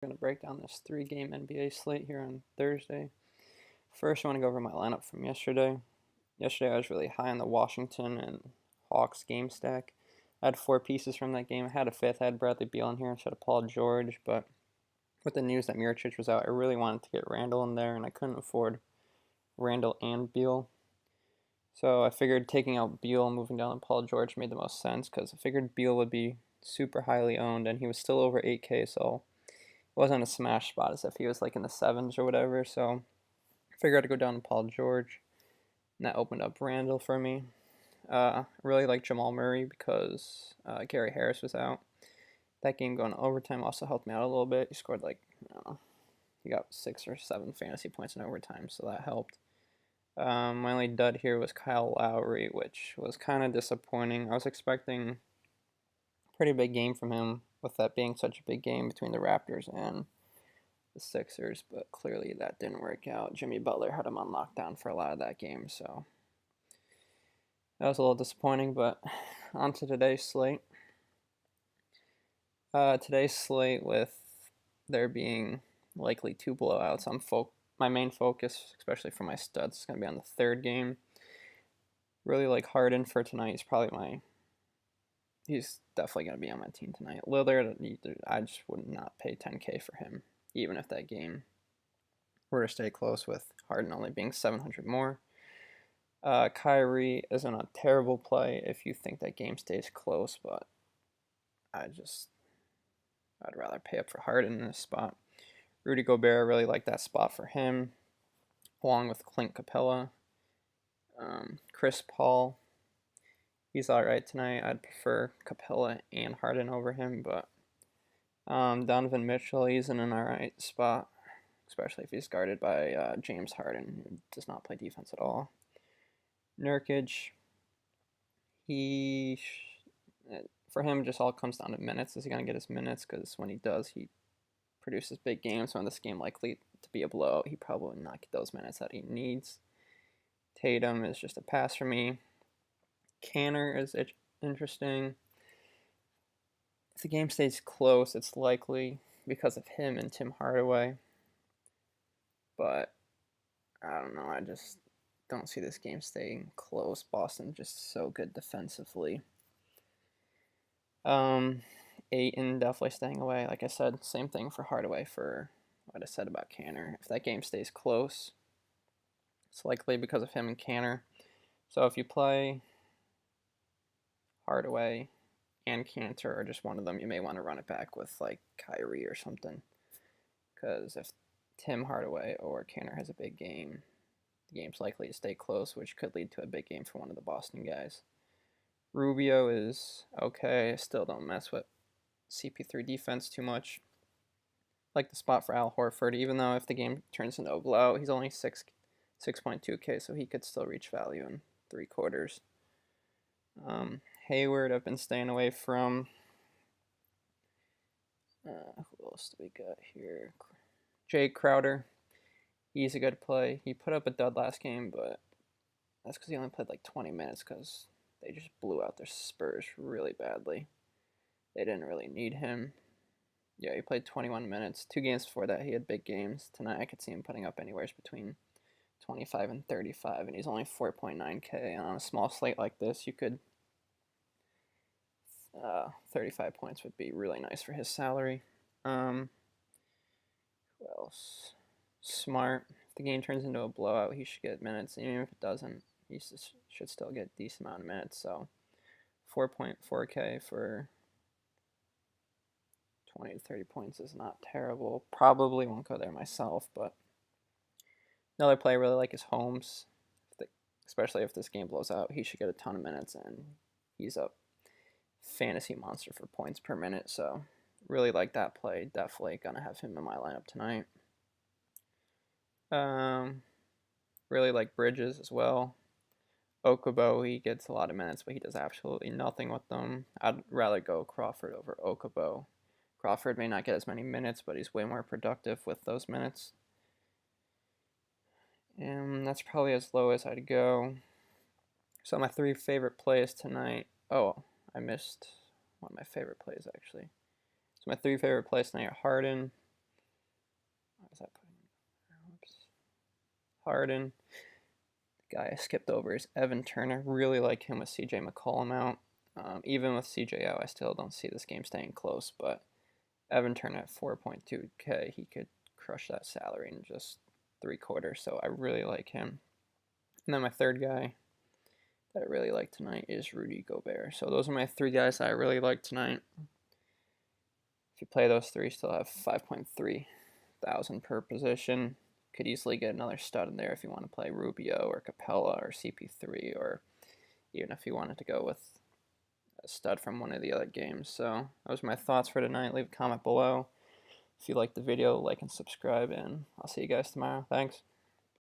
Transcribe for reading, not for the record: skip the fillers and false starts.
We're going to break down this 3-game NBA slate here on Thursday. First, I want to go over my lineup from yesterday. Yesterday, I was really high on the Washington and Hawks game stack. I had 4 pieces from that game. I had a fifth. I had Bradley Beal in here instead of Paul George, but with the news that Mirotic was out, I really wanted to get Randall in there, and I couldn't afford Randall and Beal. So I figured taking out Beal and moving down to Paul George made the most sense because I figured Beal would be super highly owned, and he was still over 8K, so it wasn't a smash spot as if he was like in the 7s or whatever. So I figured I'd go down to Paul George, and that opened up Randall for me. I really like Jamal Murray because Gary Harris was out. That game going to overtime also helped me out a little bit. He scored like, I don't know, he got 6 or 7 fantasy points in overtime, so that helped. My only dud here was Kyle Lowry, which was kind of disappointing. I was expecting a pretty big game from him, with that being such a big game between the Raptors and the Sixers, but clearly that didn't work out. Jimmy Butler had him on lockdown for a lot of that game, so that was a little disappointing, but on to today's slate. Today's slate, with there being likely 2 blowouts, my main focus, especially for my studs, is going to be on the 3rd game. Really like Harden for tonight. He's definitely going to be on my team tonight. Lillard, I just would not pay 10K for him, even if that game were to stay close, with Harden only being 700 more. Kyrie isn't a terrible play if you think that game stays close, but I'd rather pay up for Harden in this spot. Rudy Gobert, I really like that spot for him, along with Clint Capella. Chris Paul, he's alright tonight. I'd prefer Capella and Harden over him, but Donovan Mitchell, he's in an alright spot, especially if he's guarded by James Harden, who does not play defense at all. Nurkic, for him, just all comes down to minutes. Is he going to get his minutes? Because when he does, he produces big games. So in this game, likely to be a blowout, he probably will not get those minutes that he needs. Tatum is just a pass for me. Canner is interesting. If the game stays close, it's likely because of him and Tim Hardaway. But I don't know. I just don't see this game staying close. Boston just so good defensively. Ayton definitely staying away. Like I said, same thing for Hardaway for what I said about Canner. If that game stays close, it's likely because of him and Canner. So if you play Hardaway and Cantor, or just one of them, you may want to run it back with like Kyrie or something. Because if Tim Hardaway or Cantor has a big game, the game's likely to stay close, which could lead to a big game for one of the Boston guys. Rubio is okay. Still don't mess with CP3 defense too much. Like the spot for Al Horford, even though if the game turns into a blowout, he's only 6.2K, so he could still reach value in 3 quarters. Hayward, I've been staying away from. Who else do we got here? Jay Crowder. He's a good play. He put up a dud last game, but that's because he only played like 20 minutes because they just blew out their Spurs really badly. They didn't really need him. Yeah, he played 21 minutes. 2 games before that, he had big games. Tonight, I could see him putting up anywhere between 25 and 35, and he's only 4.9K. And on a small slate like this, you could 35 points would be really nice for his salary. Who else? Smart. If the game turns into a blowout, he should get minutes. Even if it doesn't, he should still get a decent amount of minutes. So 4.4K for 20 to 30 points is not terrible. Probably won't go there myself, but another play I really like is Holmes. Especially if this game blows out, he should get a ton of minutes, and he's a fantasy monster for points per minute. So really like that play. Definitely gonna have him in my lineup tonight. Really like Bridges as well. Okubo, he gets a lot of minutes, but he does absolutely nothing with them. I'd rather go Crawford over Okubo. Crawford may not get as many minutes, but he's way more productive with those minutes. And that's probably as low as I'd go. So my 3 favorite plays tonight. Oh, I missed one of my favorite plays actually. So my 3 favorite plays tonight are Harden, Harden. The guy I skipped over is Evan Turner. Really like him with CJ McCollum out. Even with CJ out, I still don't see this game staying close, but Evan Turner at 4.2K, he could crush that salary in just 3/4, so I really like him. And then my third guy that I really like tonight is Rudy Gobert. So those are my 3 guys that I really like tonight. If you play those 3, still have 5.3 thousand per position. Could easily get another stud in there if you want to play Rubio or Capella or CP3, or even if you wanted to go with a stud from one of the other games. So those are my thoughts for tonight. Leave a comment below. If you liked the video, like and subscribe, and I'll see you guys tomorrow. Thanks.